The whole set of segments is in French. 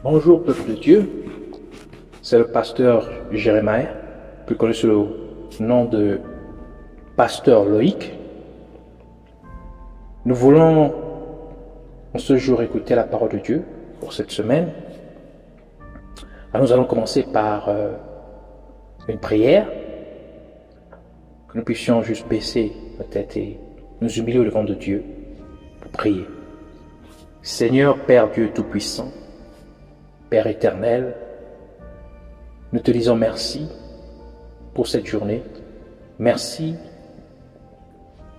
Bonjour peuple de Dieu, c'est le pasteur Jérémie, plus connu sous le nom de pasteur Loïc. Nous voulons en ce jour écouter la parole de Dieu pour cette semaine. Alors nous allons commencer par une prière, que nous puissions juste baisser notre tête et nous humilier au devant de Dieu pour prier. Seigneur Père Dieu Tout-Puissant, Père éternel, nous te disons merci pour cette journée. Merci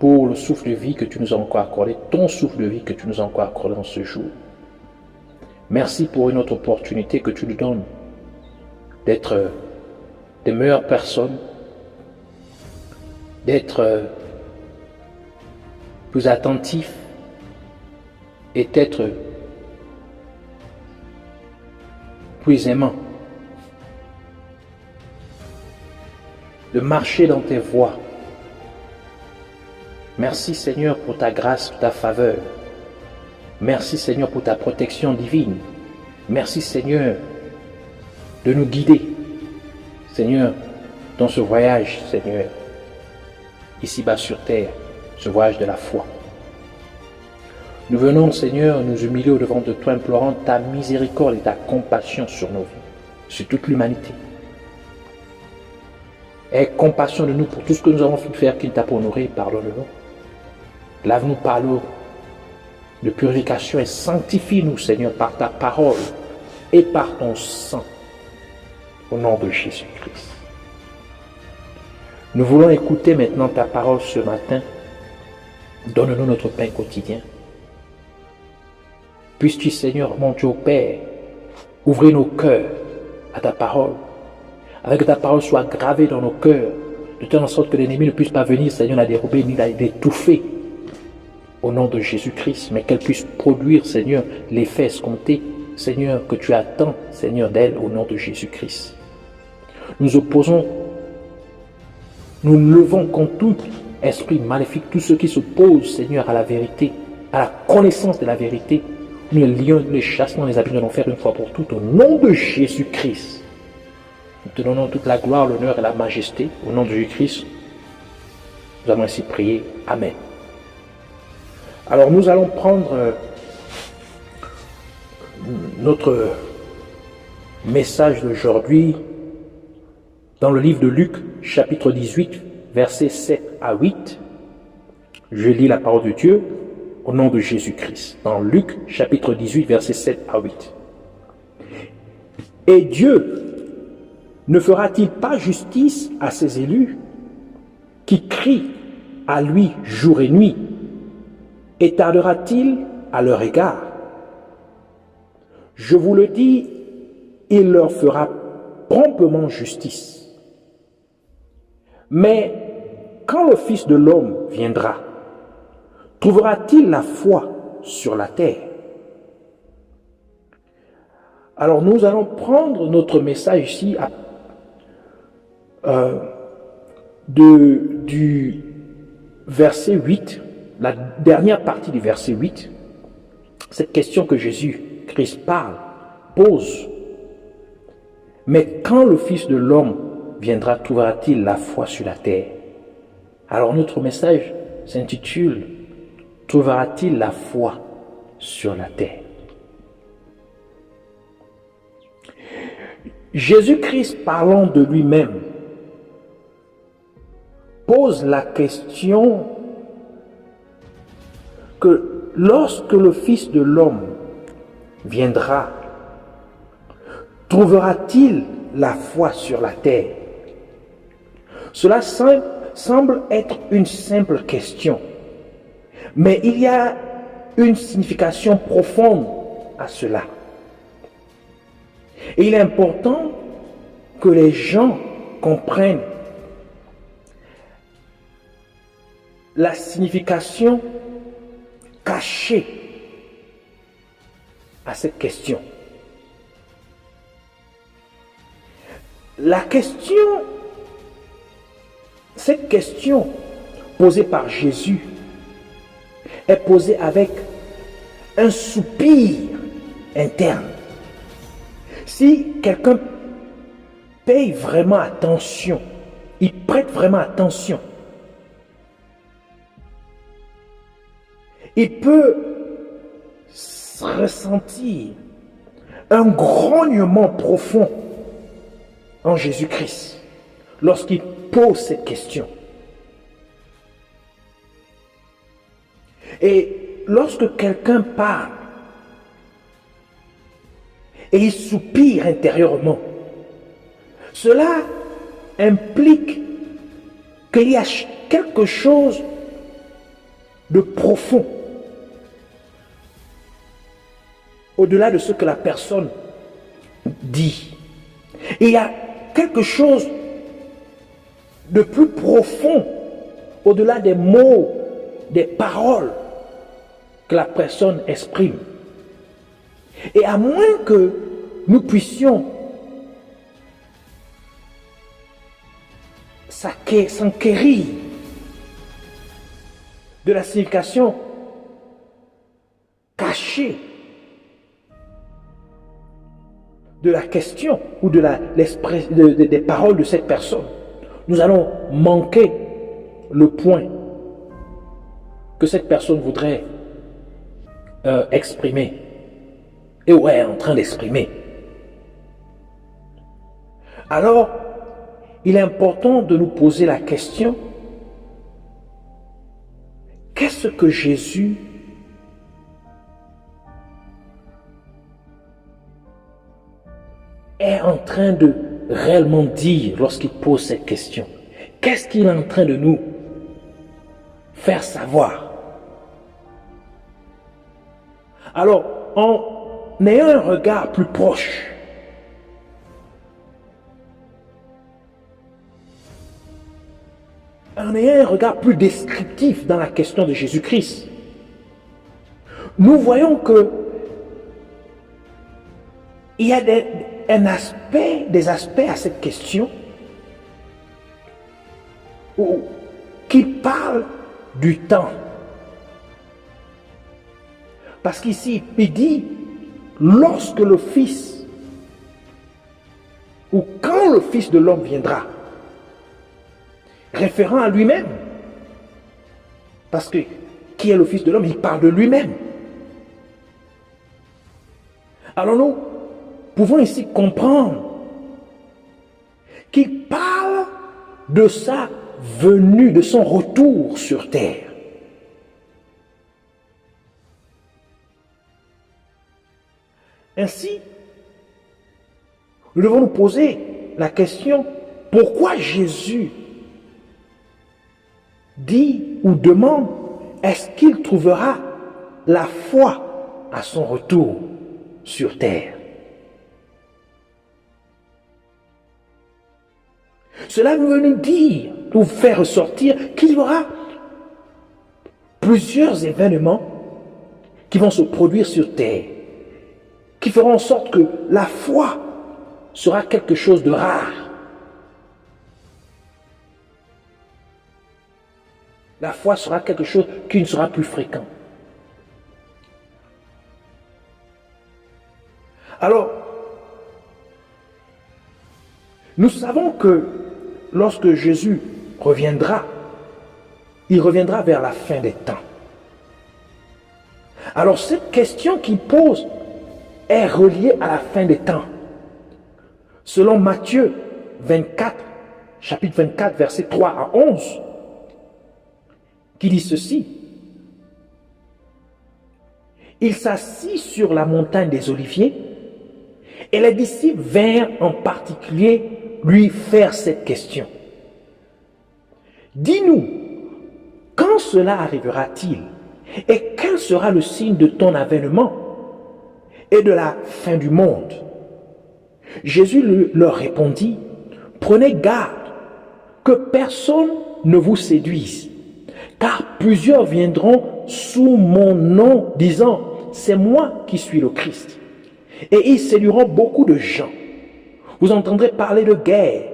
pour le souffle de vie que tu nous as encore accordé, ton souffle de vie que tu nous as encore accordé dans ce jour. Merci pour une autre opportunité que tu nous donnes d'être des meilleures personnes, d'être plus attentifs et d'être plus aimant, de marcher dans tes voies. Merci Seigneur pour ta grâce, pour ta faveur. Merci Seigneur pour ta protection divine. Merci Seigneur de nous guider, Seigneur, dans ce voyage, Seigneur, ici-bas sur terre, ce voyage de la foi. Nous venons, Seigneur, nous humilier au devant de toi, implorant ta miséricorde et ta compassion sur nos vies, sur toute l'humanité. Aie compassion de nous pour tout ce que nous avons pu faire qui ne t'a pas honoré, pardonne-nous. Lave-nous par l'eau de purification et sanctifie-nous, Seigneur, par ta parole et par ton sang, au nom de Jésus-Christ. Nous voulons écouter maintenant ta parole ce matin. Donne-nous notre pain quotidien. Puisses-tu, Seigneur, mon Dieu Père, ouvrir nos cœurs à ta parole, afin que ta parole soit gravée dans nos cœurs, de telle sorte que l'ennemi ne puisse pas venir, Seigneur, la dérober ni l'étouffer, au nom de Jésus-Christ, mais qu'elle puisse produire, Seigneur, l'effet escompté, Seigneur, que tu attends, Seigneur, d'elle, au nom de Jésus-Christ. Nous opposons, nous levons contre tout esprit maléfique, tous ceux qui s'opposent, Seigneur, à la vérité, à la connaissance de la vérité. Nous les lions, nous les chassons dans les abîmes de l'enfer une fois pour toutes, au nom de Jésus-Christ. Nous te donnons toute la gloire, l'honneur et la majesté, au nom de Jésus-Christ. Nous allons ainsi prier. Amen. Alors nous allons prendre notre message d'aujourd'hui dans le livre de Luc, chapitre 18, versets 7 à 8. Je lis la parole de Dieu au nom de Jésus-Christ. Dans Luc, chapitre 18, versets 7 à 8. Et Dieu ne fera-t-il pas justice à ses élus qui crient à lui jour et nuit, et tardera-t-il à leur égard? Je vous le dis, il leur fera promptement justice. Mais quand le Fils de l'homme viendra, trouvera-t-il la foi sur la terre? Alors nous allons prendre notre message ici du verset 8, la dernière partie du verset 8, cette question que Jésus-Christ pose. Mais quand le Fils de l'homme viendra, trouvera-t-il la foi sur la terre? Alors notre message s'intitule « Trouvera-t-il la foi sur la terre ?» Jésus-Christ, parlant de lui-même, pose la question que lorsque le Fils de l'homme viendra, trouvera-t-il la foi sur la terre? Cela semble être une simple question, mais il y a une signification profonde à cela. Et il est important que les gens comprennent la signification cachée à cette question. Cette question posée par Jésus est posée avec un soupir interne. Si quelqu'un paye vraiment attention, il prête vraiment attention, il peut ressentir un grognement profond en Jésus-Christ lorsqu'il pose cette question. Et lorsque quelqu'un parle et il soupire intérieurement, cela implique qu'il y a quelque chose de profond au-delà de ce que la personne dit. Il y a quelque chose de plus profond au-delà des mots, des paroles que la personne exprime. Et à moins que nous puissions s'enquérir de la signification cachée de la question ou des paroles de cette personne, nous allons manquer le point que cette personne voudrait exprimer et est en train d'exprimer. Alors, il est important de nous poser la question: qu'est-ce que Jésus est en train de réellement dire lorsqu'il pose cette question? Qu'est-ce qu'il est en train de nous faire savoir? Alors, en ayant un regard plus proche, en ayant un regard plus descriptif dans la question de Jésus-Christ, nous voyons que il y a des aspects à cette question qui parlent du temps. Parce qu'ici, il dit, lorsque le Fils, ou quand le Fils de l'homme viendra, référant à lui-même. Parce que, qui est le Fils de l'homme? Il parle de lui-même. Alors nous pouvons ici comprendre qu'il parle de sa venue, de son retour sur terre. Ainsi, nous devons nous poser la question: pourquoi Jésus dit ou demande, est-ce qu'il trouvera la foi à son retour sur terre? Cela veut nous dire, nous faire ressortir qu'il y aura plusieurs événements qui vont se produire sur terre, qui feront en sorte que la foi sera quelque chose de rare. La foi sera quelque chose qui ne sera plus fréquent. Alors, nous savons que lorsque Jésus reviendra, il reviendra vers la fin des temps. Alors, cette question qu'il pose est reliée à la fin des temps. Selon Matthieu 24, chapitre 24, versets 3 à 11, qui dit ceci: il s'assit sur la montagne des Oliviers, et les disciples vinrent en particulier lui faire cette question. Dis-nous, quand cela arrivera-t-il, et quel sera le signe de ton avènement et de la fin du monde? Jésus leur répondit: prenez garde que personne ne vous séduise, car plusieurs viendront sous mon nom, disant, c'est moi qui suis le Christ. Et ils séduiront beaucoup de gens. Vous entendrez parler de guerre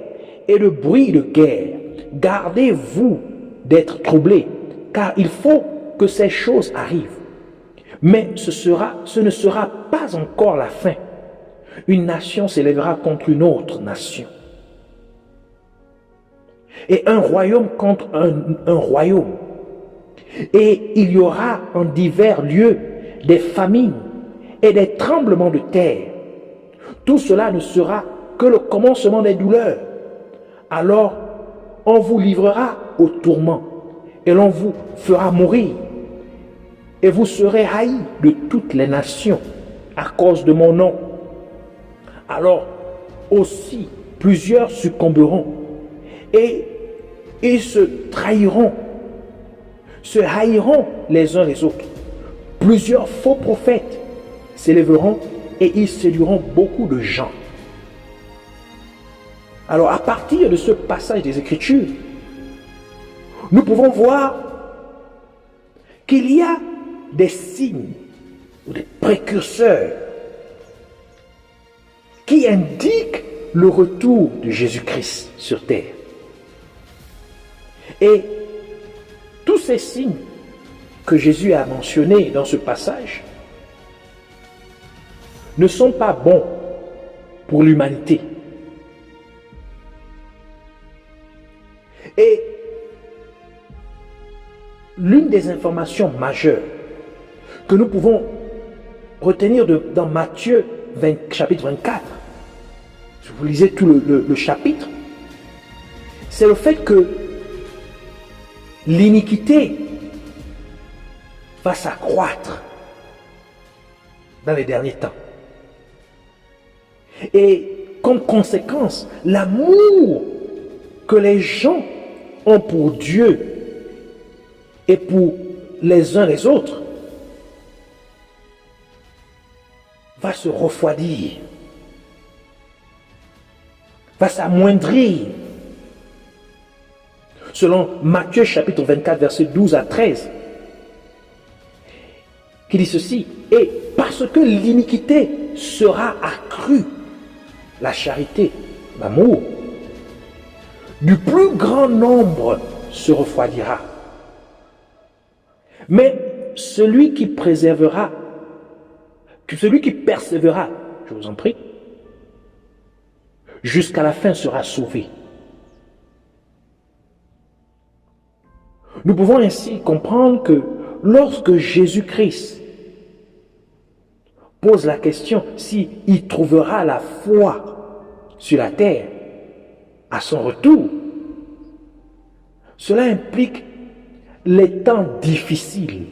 et de bruit de guerre. Gardez-vous d'être troublés, car il faut que ces choses arrivent. Mais ce ne sera pas encore la fin. Une nation s'élèvera contre une autre nation. Et un royaume contre un royaume. Et il y aura en divers lieux des famines et des tremblements de terre. Tout cela ne sera que le commencement des douleurs. Alors, on vous livrera au tourment et l'on vous fera mourir. Et vous serez haïs de toutes les nations à cause de mon nom. Alors aussi, plusieurs succomberont et ils se trahiront, se haïront les uns les autres. Plusieurs faux prophètes s'élèveront et ils séduiront beaucoup de gens. Alors, à partir de ce passage des Écritures, nous pouvons voir qu'il y a des signes ou des précurseurs qui indiquent le retour de Jésus-Christ sur terre. Et tous ces signes que Jésus a mentionnés dans ce passage ne sont pas bons pour l'humanité. Et l'une des informations majeures que nous pouvons retenir dans Matthieu chapitre 24, si vous lisez tout le chapitre, c'est le fait que l'iniquité va s'accroître dans les derniers temps. Et comme conséquence, l'amour que les gens ont pour Dieu et pour les uns les autres va se refroidir, va s'amoindrir. Selon Matthieu chapitre 24, versets 12 à 13, qui dit ceci: et parce que l'iniquité sera accrue, la charité, l'amour, du plus grand nombre se refroidira. Mais celui qui persévérera, je vous en prie, jusqu'à la fin sera sauvé. Nous pouvons ainsi comprendre que lorsque Jésus-Christ pose la question s'il trouvera la foi sur la terre à son retour, cela implique les temps difficiles,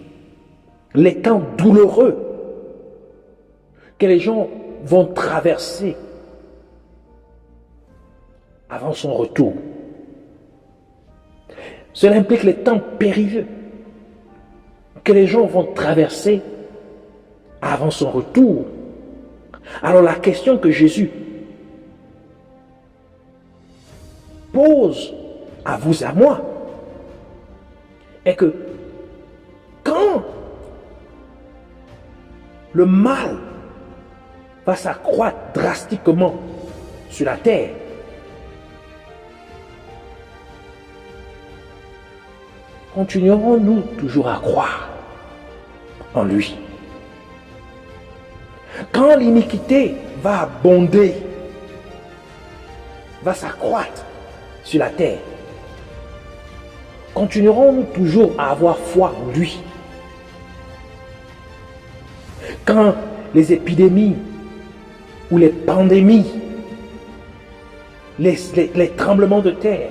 les temps douloureux que les gens vont traverser avant son retour. Cela implique les temps périlleux que les gens vont traverser avant son retour. Alors la question que Jésus pose à vous et à moi est que quand le mal va s'accroître drastiquement sur la terre, continuerons-nous toujours à croire en lui? Quand l'iniquité va abonder, va s'accroître sur la terre, continuerons-nous toujours à avoir foi en lui? Quand les épidémies ou les pandémies, les tremblements de terre,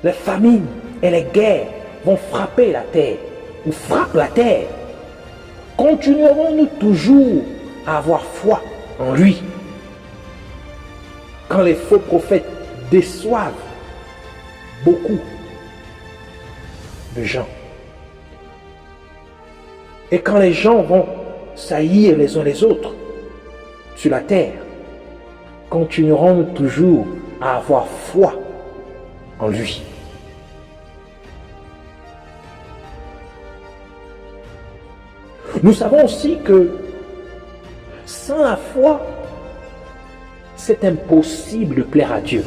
les famines et les guerres vont frapper la terre ou frappent la terre, continuerons-nous toujours à avoir foi en lui? Quand les faux prophètes déçoivent beaucoup de gens, et quand les gens vont s'haïr les uns les autres sur la terre, continuerons-nous toujours à avoir foi en lui? Nous savons aussi que sans la foi, c'est impossible de plaire à Dieu.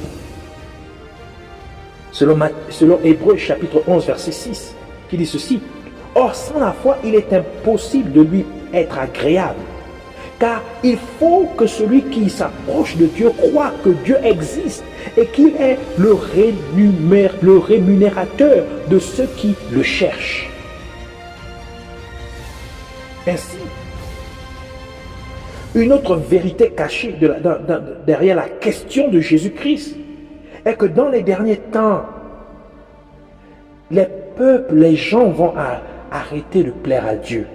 Selon Hébreux chapitre 11, verset 6, qui dit ceci: or, sans la foi, il est impossible de lui être agréable, Car il faut que celui qui s'approche de Dieu croit que Dieu existe et qu'il est le rémunérateur de ceux qui le cherchent. Ainsi, une autre vérité cachée derrière la question de Jésus-Christ est que dans les derniers temps, les peuples, les gens vont arrêter de plaire à Dieu.